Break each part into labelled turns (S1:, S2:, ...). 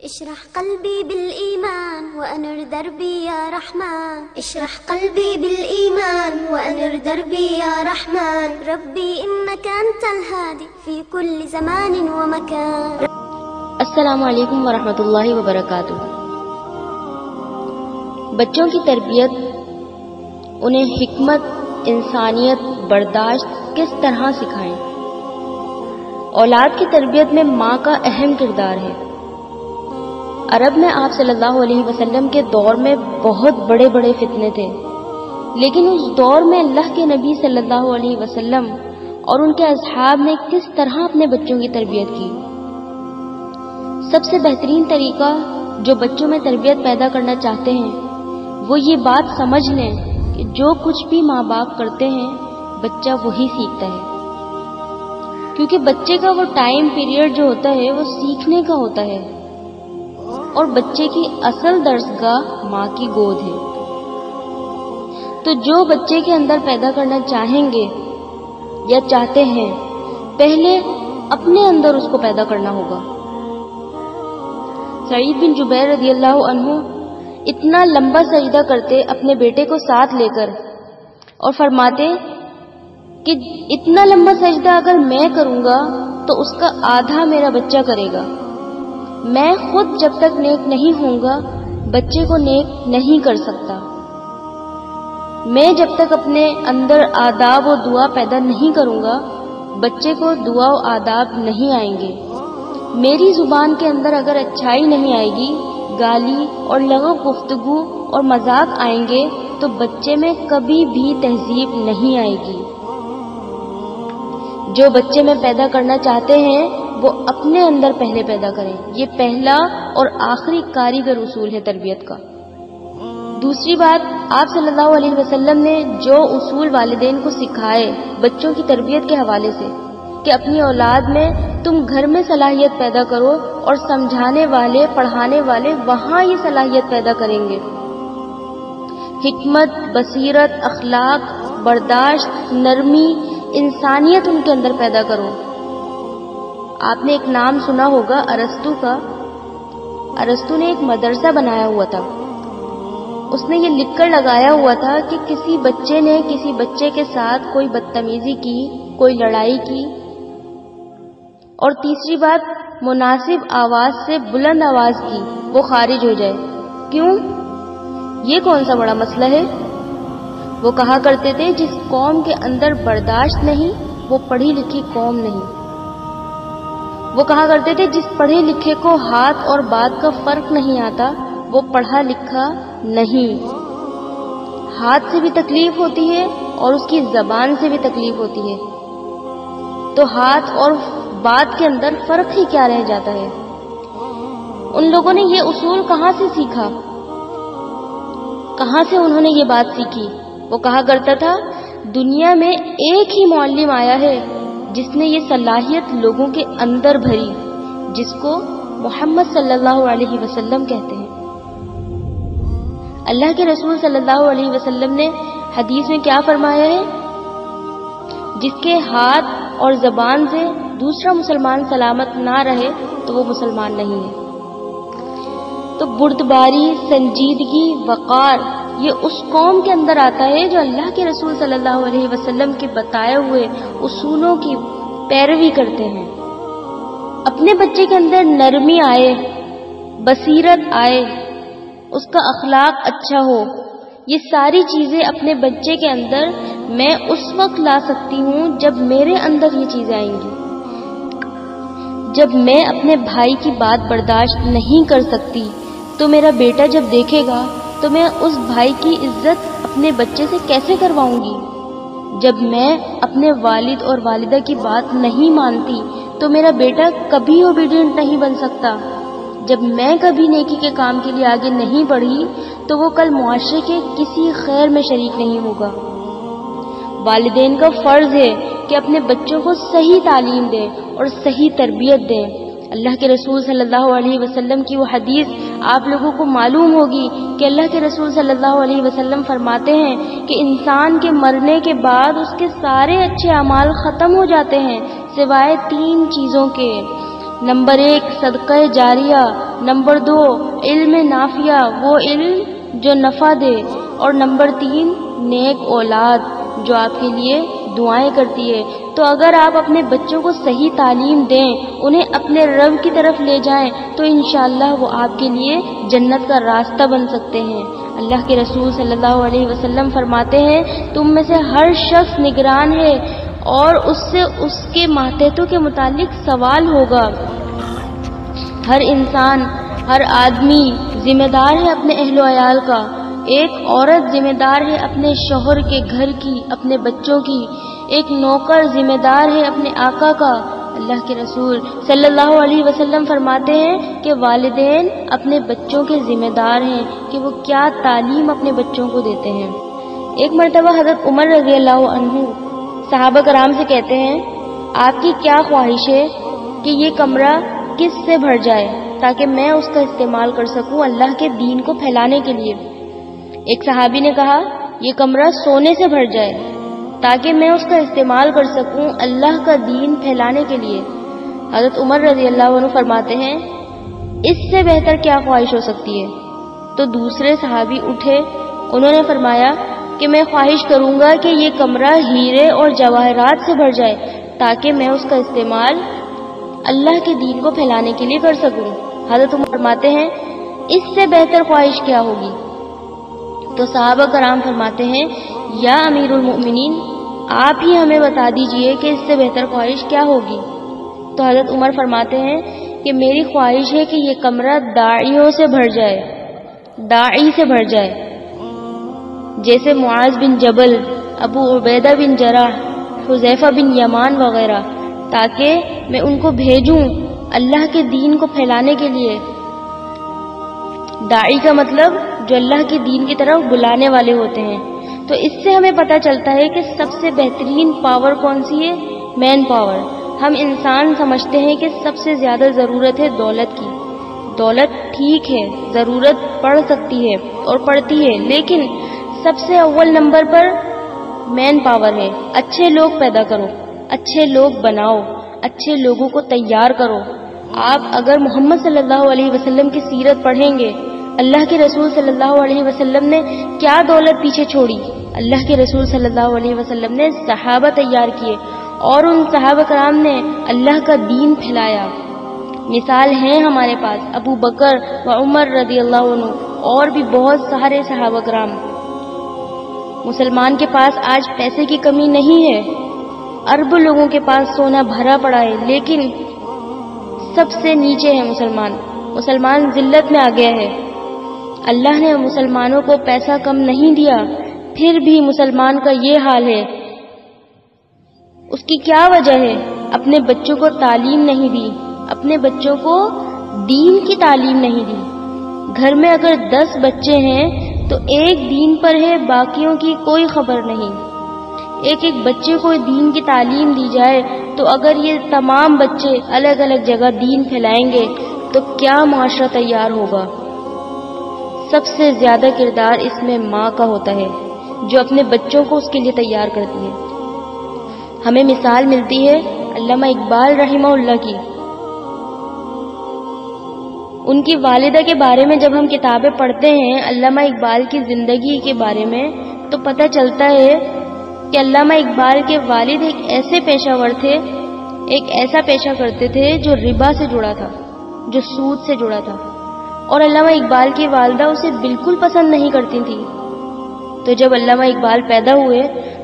S1: اشرح قلبي بالإيمان وأنر دربي يا رحمن اشرح قلبي بالإيمان وأنر دربي يا رحمن ربي إنك أنت الهادي في كل زمان ومكان.
S2: السلام علیکم ورحمۃ اللہ وبرکاتہ. بچوں کی تربیت، انہیں حکمت، انسانیت، برداشت کس طرح سکھائیں؟ اولاد کی تربیت میں ماں کا اہم کردار ہے. عرب میں آپ صلی اللہ علیہ وسلم کے دور میں بہت بڑے بڑے فتنے تھے، لیکن اس دور میں اللہ کے نبی صلی اللہ علیہ وسلم اور ان کے اصحاب نے کس طرح اپنے بچوں کی تربیت کی؟ سب سے بہترین طریقہ جو بچوں میں تربیت پیدا کرنا چاہتے ہیں وہ یہ بات سمجھ لیں کہ جو کچھ بھی ماں باپ کرتے ہیں بچہ وہی سیکھتا ہے، کیونکہ بچے کا وہ ٹائم پیریڈ جو ہوتا ہے وہ سیکھنے کا ہوتا ہے، اور بچے کی اصل درسگاہ ماں کی گود ہے. تو جو بچے کے اندر پیدا کرنا چاہیں گے یا چاہتے ہیں، پہلے اپنے اندر اس کو پیدا کرنا ہوگا. سعید بن جبیر رضی اللہ عنہ اتنا لمبا سجدہ کرتے اپنے بیٹے کو ساتھ لے کر، اور فرماتے کہ اتنا لمبا سجدہ اگر میں کروں گا تو اس کا آدھا میرا بچہ کرے گا. میں خود جب تک نیک نہیں ہوں گا بچے کو نیک نہیں کر سکتا. میں جب تک اپنے اندر آداب و دعا پیدا نہیں کروں گا بچے کو دعا و آداب نہیں آئیں گے. میری زبان کے اندر اگر اچھائی نہیں آئے گی، گالی اور لغو گفتگو اور مذاق آئیں گے تو بچے میں کبھی بھی تہذیب نہیں آئے گی. جو بچے میں پیدا کرنا چاہتے ہیں وہ اپنے اندر پہلے پیدا کریں. یہ پہلا اور آخری کاریگر اصول ہے تربیت کا. دوسری بات، آپ صلی اللہ علیہ وسلم نے جو اصول والدین کو سکھائے بچوں کی تربیت کے حوالے سے کہ اپنی اولاد میں تم گھر میں صلاحیت پیدا کرو اور سمجھانے والے، پڑھانے والے وہاں یہ صلاحیت پیدا کریں گے. حکمت، بصیرت، اخلاق، برداشت، نرمی، انسانیت ان کے اندر پیدا کرو. آپ نے ایک نام سنا ہوگا ارسطو کا. ارسطو نے ایک مدرسہ بنایا ہوا تھا. اس نے یہ لکھ کر لگایا ہوا تھا کہ کسی بچے نے کسی بچے کے ساتھ کوئی بدتمیزی کی، کوئی لڑائی کی، اور تیسری بات مناسب آواز سے بلند آواز کی، وہ خارج ہو جائے. کیوں؟ یہ کون سا بڑا مسئلہ ہے؟ وہ کہا کرتے تھے جس قوم کے اندر برداشت نہیں وہ پڑھی لکھی قوم نہیں. وہ کہا کرتے تھے جس پڑھے لکھے کو ہاتھ اور بات کا فرق نہیں آتا وہ پڑھا لکھا نہیں. ہاتھ سے بھی تکلیف ہوتی ہے اور اس کی زبان سے بھی تکلیف ہوتی ہے، تو ہاتھ اور بات کے اندر فرق ہی کیا رہ جاتا ہے؟ ان لوگوں نے یہ اصول کہاں سے سیکھا؟ کہاں سے انہوں نے یہ بات سیکھی؟ وہ کہا کرتا تھا دنیا میں ایک ہی معلم آیا ہے جس نے یہ صلاحیت لوگوں کے اندر بھری، جس کو محمد صلی اللہ علیہ وسلم کہتے ہیں. اللہ کے رسول صلی اللہ علیہ وسلم نے حدیث میں کیا فرمایا ہے؟ جس کے ہاتھ اور زبان سے دوسرا مسلمان سلامت نہ رہے تو وہ مسلمان نہیں ہے. تو بردباری، سنجیدگی، وقار یہ اس قوم کے اندر آتا ہے جو اللہ کے رسول صلی اللہ علیہ وسلم کے بتائے ہوئے اصولوں کی پیروی کرتے ہیں. اپنے بچے کے اندر نرمی آئے، بصیرت آئے، اس کا اخلاق اچھا ہو، یہ ساری چیزیں اپنے بچے کے اندر میں اس وقت لا سکتی ہوں جب میرے اندر یہ چیزیں آئیں گی. جب میں اپنے بھائی کی بات برداشت نہیں کر سکتی تو میرا بیٹا جب دیکھے گا تو میں اس بھائی کی عزت اپنے بچے سے کیسے کرواؤں گی؟ جب میں اپنے والد اور والدہ کی بات نہیں مانتی تو میرا بیٹا کبھی اوبیڈینٹ نہیں بن سکتا. جب میں کبھی نیکی کے کام کے لیے آگے نہیں بڑھی تو وہ کل معاشرے کے کسی خیر میں شریک نہیں ہوگا. والدین کا فرض ہے کہ اپنے بچوں کو صحیح تعلیم دیں اور صحیح تربیت دیں. اللہ کے رسول صلی اللہ علیہ وسلم کی وہ حدیث آپ لوگوں کو معلوم ہوگی کہ اللہ کے رسول صلی اللہ علیہ وسلم فرماتے ہیں کہ انسان کے مرنے کے بعد اس کے سارے اچھے اعمال ختم ہو جاتے ہیں سوائے 3 چیزوں کے. نمبر 1 صدقہ جاریہ، نمبر 2 علم نافع، وہ علم جو نفع دے، اور نمبر 3 نیک اولاد جو آپ کے لیے دعائیں کرتی ہے۔ تو اگر آپ اپنے بچوں کو صحیح تعلیم دیں، انہیں اپنے رب کی طرف لے جائیں، تو انشاءاللہ وہ آپ کے لیے جنت کا راستہ بن سکتے ہیں۔ اللہ کے رسول صلی اللہ علیہ وسلم فرماتے ہیں، تم میں سے ہر شخص نگران ہے اور اس سے اس کے ماتحتوں کے متعلق سوال ہوگا۔ ہر انسان، ہر آدمی ذمہ دار ہے اپنے اہل و عیال کا۔ ایک عورت ذمہ دار ہے اپنے شوہر کے گھر کی، اپنے بچوں کی۔ ایک نوکر ذمہ دار ہے اپنے آقا کا۔ اللہ کے رسول صلی اللہ علیہ وسلم فرماتے ہیں کہ والدین اپنے بچوں کے ذمہ دار ہیں کہ وہ کیا تعلیم اپنے بچوں کو دیتے ہیں۔ ایک مرتبہ حضرت عمر رضی اللہ عنہ صحابہ کرام سے کہتے ہیں، آپ کی کیا خواہش ہے کہ یہ کمرہ کس سے بھر جائے تاکہ میں اس کا استعمال کر سکوں اللہ کے دین کو پھیلانے کے لیے؟ ایک صحابی نے کہا، یہ کمرہ سونے سے بھر جائے تاکہ میں اس کا استعمال کر سکوں اللہ کا دین پھیلانے کے لیے۔ حضرت عمر رضی اللہ عنہ فرماتے ہیں، اس سے بہتر کیا خواہش ہو سکتی ہے؟ تو دوسرے صحابی اٹھے، انہوں نے فرمایا کہ میں خواہش کروں گا کہ یہ کمرہ ہیرے اور جواہرات سے بھر جائے تاکہ میں اس کا استعمال اللہ کے دین کو پھیلانے کے لیے کر سکوں۔ حضرت عمر فرماتے ہیں، اس سے بہتر خواہش کیا ہوگی؟ تو صحابہ کرام فرماتے ہیں، یا امیر المؤمنین، آپ ہی ہمیں بتا دیجئے کہ اس سے بہتر خواہش کیا ہوگی؟ تو حضرت عمر فرماتے ہیں کہ میری خواہش ہے کہ یہ کمرہ داعیوں سے بھر جائے، داعی سے بھر جائے، جیسے معاذ بن جبل، ابو عبیدہ بن جراح، حذیفہ بن یمان وغیرہ، تاکہ میں ان کو بھیجوں اللہ کے دین کو پھیلانے کے لیے۔ داعی کا مطلب جو اللہ کے دین کی طرف بلانے والے ہوتے ہیں۔ تو اس سے ہمیں پتہ چلتا ہے کہ سب سے بہترین پاور کون سی ہے؟ Man power. ہم انسان سمجھتے ہیں کہ سب سے زیادہ ضرورت ہے دولت کی۔ دولت ٹھیک ہے، ضرورت پڑ سکتی ہے اور پڑتی ہے، لیکن سب سے اول نمبر پر مین پاور ہے۔ اچھے لوگ پیدا کرو، اچھے لوگ بناؤ، اچھے لوگوں کو تیار کرو۔ آپ اگر محمد صلی اللہ علیہ وسلم کی سیرت پڑھیں گے، اللہ کے رسول صلی اللہ علیہ وسلم نے کیا دولت پیچھے چھوڑی؟ اللہ کے رسول صلی اللہ علیہ وسلم نے صحابہ تیار کیے اور ان صحابہ کرام نے اللہ کا دین پھیلایا۔ مثال ہیں ہمارے پاس ابو بکر و عمر رضی اللہ عنہ اور بھی بہت سارے صحابہ کرام۔ مسلمان کے پاس آج پیسے کی کمی نہیں ہے، اربوں لوگوں کے پاس سونا بھرا پڑا ہے، لیکن سب سے نیچے ہے مسلمان ذلت میں آ گیا ہے۔ اللہ نے مسلمانوں کو پیسہ کم نہیں دیا، پھر بھی مسلمان کا یہ حال ہے۔ اس کی کیا وجہ ہے؟ اپنے بچوں کو تعلیم نہیں دی، اپنے بچوں کو دین کی تعلیم نہیں دی۔ گھر میں اگر 10 بچے ہیں تو ایک دین پر ہے، باقیوں کی کوئی خبر نہیں۔ ایک ایک بچے کو دین کی تعلیم دی جائے تو اگر یہ تمام بچے الگ الگ جگہ دین پھیلائیں گے تو کیا معاشرہ تیار ہوگا؟ سب سے زیادہ کردار اس میں ماں کا ہوتا ہے، جو اپنے بچوں کو اس کے لیے تیار کرتی ہے۔ ہمیں مثال ملتی ہے علامہ اقبال رحمہ اللہ کی۔ ان کی والدہ کے بارے میں جب ہم کتابیں پڑھتے ہیں علامہ اقبال کی زندگی کے بارے میں، تو پتہ چلتا ہے کہ علامہ اقبال کے والد ایک ایسے پیشہ ور تھے، ایک ایسا پیشہ کرتے تھے جو ربا سے جڑا تھا، جو سود سے جڑا تھا، اور علامہ اقبال کی والدہ اسے بالکل پسند نہیں کرتی تھی۔ تو جب علامہ اقبال پیدا ہوئے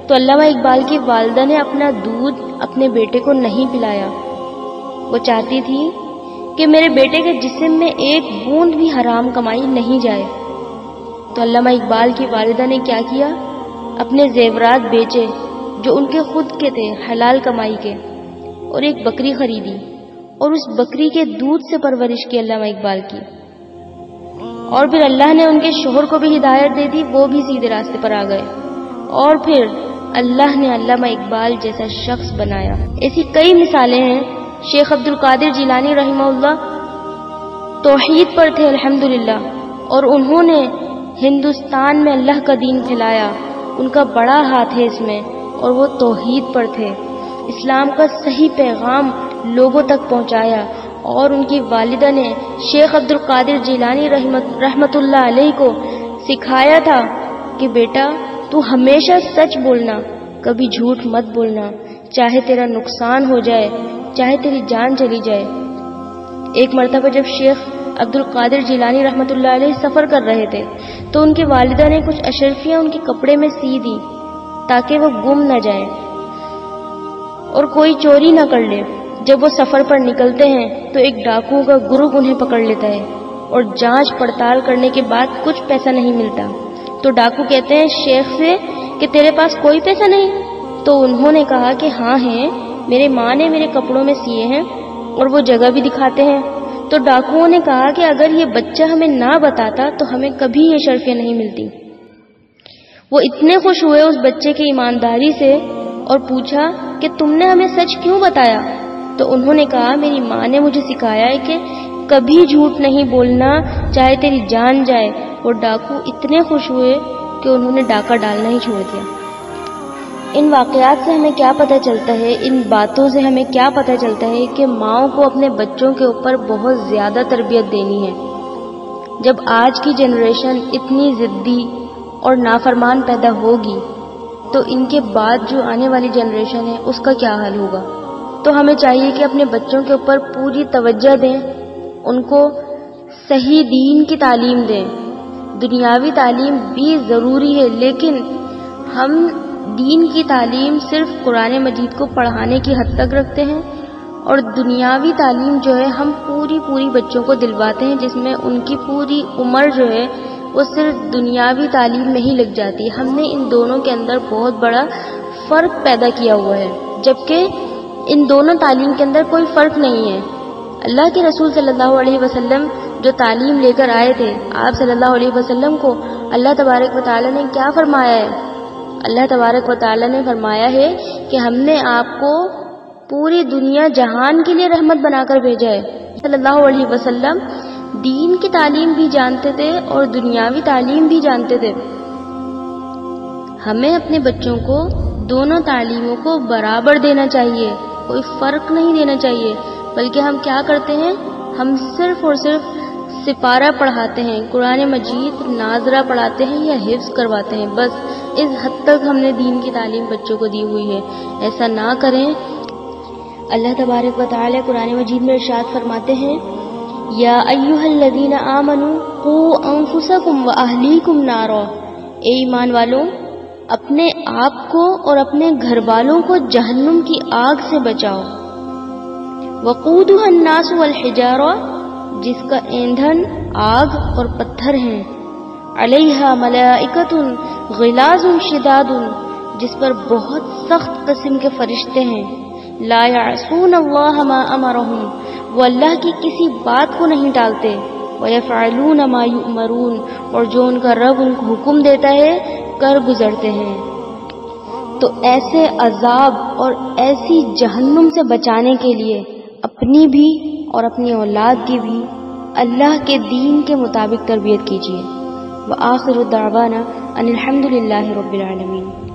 S2: تو علامہ اقبال کی والدہ نے اپنا دودھ اپنے بیٹے کو نہیں پلایا۔ وہ چاہتی تھی کہ میرے بیٹے کے جسم میں ایک بوند بھی حرام کمائی نہیں جائے۔ تو علامہ اقبال کی والدہ نے کیا کیا؟ اپنے زیورات بیچے جو ان کے خود کے تھے، حلال کمائی کے، اور ایک بکری خریدی اور اس بکری کے دودھ سے پرورش کی علامہ اقبال کی۔ اور پھر اللہ نے ان کے شوہر کو بھی ہدایت دے دی، وہ بھی سیدھے راستے پر آ گئے، اور پھر اللہ نے علامہ اقبال جیسا شخص بنایا۔ ایسی کئی مثالیں ہیں۔ شیخ عبد القادر جیلانی رحمہ اللہ توحید پر تھے الحمدللہ، اور انہوں نے ہندوستان میں اللہ کا دین پھیلایا۔ ان کا بڑا ہاتھ ہے اس میں، اور وہ توحید پر تھے، اسلام کا صحیح پیغام لوگوں تک پہنچایا، اور ان کی والدہ نے شیخ عبد القادر جیلانی رحمت اللہ علیہ کو سکھایا تھا کہ بیٹا تو ہمیشہ سچ بولنا، کبھی جھوٹ مت بولنا، چاہے تیرا نقصان ہو جائے، چاہے تیری جان چلی جائے۔ ایک مرتبہ جب شیخ عبد القادر جیلانی رحمت اللہ علیہ سفر کر رہے تھے تو ان کی والدہ نے کچھ اشرفیاں ان کے کپڑے میں سی دی تاکہ وہ گم نہ جائیں اور کوئی چوری نہ کر لے۔ جب وہ سفر پر نکلتے ہیں تو ایک ڈاکو کا گروہ انہیں پکڑ لیتا ہے اور جانچ پڑتال کرنے کے بعد کچھ پیسہ نہیں ملتا تو ڈاکو کہتے ہیں شیخ سے کہ تیرے پاس کوئی پیسہ نہیں؟ تو انہوں نے کہا کہ ہاں ہیں، میرے ماں نے میرے کپڑوں میں سیے ہیں، اور وہ جگہ بھی دکھاتے ہیں۔ تو ڈاکوؤں نے کہا کہ اگر یہ بچہ ہمیں نہ بتاتا تو ہمیں کبھی یہ شرفیاں نہیں ملتی۔ وہ اتنے خوش ہوئے اس بچے کی ایمانداری سے اور پوچھا کہ تم نے ہمیں سچ کیوں بتایا؟ تو انہوں نے کہا میری ماں نے مجھے سکھایا ہے کہ کبھی جھوٹ نہیں بولنا چاہے تیری جان جائے۔ اور ڈاکو اتنے خوش ہوئے کہ انہوں نے ڈاکہ ڈالنا ہی چھوڑ دیا۔ ان واقعات سے ہمیں کیا پتہ چلتا ہے، ان باتوں سے ہمیں کیا پتہ چلتا ہے کہ ماؤں کو اپنے بچوں کے اوپر بہت زیادہ تربیت دینی ہے۔ جب آج کی جنریشن اتنی ضدی اور نافرمان پیدا ہوگی تو ان کے بعد جو آنے والی جنریشن ہے اس کا کیا حال ہوگا؟ تو ہمیں چاہیے کہ اپنے بچوں کے اوپر پوری توجہ دیں، ان کو صحیح دین کی تعلیم دیں۔ دنیاوی تعلیم بھی ضروری ہے لیکن ہم دین کی تعلیم صرف قرآن مجید کو پڑھانے کی حد تک رکھتے ہیں اور دنیاوی تعلیم جو ہے ہم پوری بچوں کو دلواتے ہیں، جس میں ان کی پوری عمر جو ہے وہ صرف دنیاوی تعلیم میں ہی لگ جاتی ہے۔ ہم نے ان دونوں کے اندر بہت بڑا فرق پیدا کیا ہوا ہے، جبکہ ان دونوں تعلیم کے اندر کوئی فرق نہیں ہے۔ اللہ کے رسول صلی اللہ علیہ وسلم جو تعلیم لے کر آئے تھے، آپ صلی اللہ علیہ وسلم کو اللہ تبارک و تعالی نے کیا فرمایا ہے؟ اللہ تبارک و تعالی نے فرمایا ہے کہ ہم نے آپ کو پوری دنیا جہان کے لیے رحمت بنا کر بھیجا ہے۔ صلی اللہ علیہ وسلم دین کی تعلیم بھی جانتے تھے اور دنیاوی تعلیم بھی جانتے تھے۔ ہمیں اپنے بچوں کو دونوں تعلیموں کو برابر دینا چاہیے، کوئی فرق نہیں دینا چاہیے، بلکہ ہم کیا کرتے ہیں، ہم صرف اور صرف سپارہ پڑھاتے ہیں، قرآن مجید ناظرہ پڑھاتے ہیں یا حفظ کرواتے ہیں، بس اس حد تک ہم نے دین کی تعلیم بچوں کو دی ہوئی ہے۔ ایسا نہ کریں۔ اللہ تبارک و تعالی قرآن مجید میں ارشاد فرماتے ہیں یا ایھا الذین آمنوا قوا انفسکم واہلیکم نارا، اے ایمان والو اپنے آپ کو اور اپنے گھر والوں کو جہنم کی آگ سے بچاؤ۔ وقودها الناس والحجارہ، جس کا ایندھن آگ اور پتھر ہیں۔ علیہا ملائکۃ غلاظ شداد، جس پر بہت سخت قسم کے فرشتے ہیں۔ لا یعصون اللہ ما امرہم، وہ اللہ کی کسی بات کو نہیں ٹالتے۔ ویفعلون ما یؤمرون، اور جو ان کا رب ان کو حکم دیتا ہے کر گزرتے ہیں۔ تو ایسے عذاب اور ایسی جہنم سے بچانے کے لیے اپنی بھی اور اپنی اولاد کی بھی اللہ کے دین کے مطابق تربیت کیجیے۔ وآخر دعوانا ان الحمد للہ رب العالمین۔